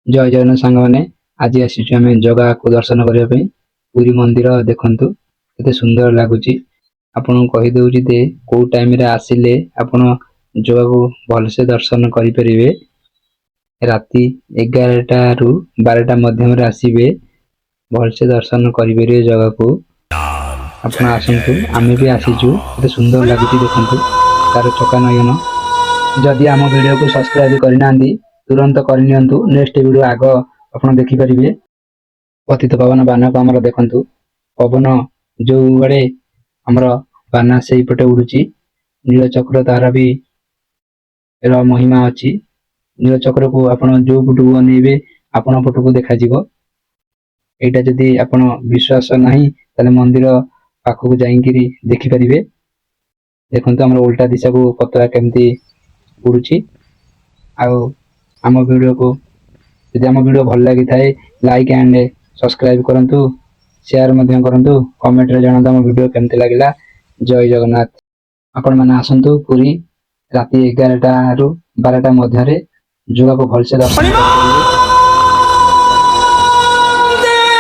जय जगन्नाथ सांग मैंने आज आसीचु आम जगह को दर्शन करने पुरी मंदिर देखु केते सुंदर लगुच आपन कहीदे दे कौ टाइम रे आसिले आपण जगह को भलसे दर्शन करें राति 11टा रु 12टा मध्यम आसबे भलसे दर्शन करें जगह को आपण आसतु आम भी आसीचु केते सुंदर लगुच देखु तार चका नयन जदि आम वीडियो को सब्सक्राइब करना तुरंत करनी नेक्स्ट वीडियो आग आप देखिपारे पतित पवन बाना को आमर देखु पवन जो बड़े आमर बाना से पटे उड़ुची नीलचक्र तार भी महिमा अच्छी नीलचक्र को आप जो पटू अनेबे आपण पटू को देखा यहाँ जदि आप विश्वास नहीं ताले मंदिर पाखक जाकि देखिपारे देखो आम उल्टा दिशा को पतरा केमती उड़ुची आम वीडियो को यदि आम वीडियो भल लगी थाए लाइक एंड सब्सक्राइब करंतु शेयर मध्य करंतु कमेंट रे जणातु आम वीडियो केमती लागिला। जय जगन्नाथ आपण माने आसंतु पूरी राति 11टा रु 12टा मध्य रे जगह को भलसे दर्शन करिवे।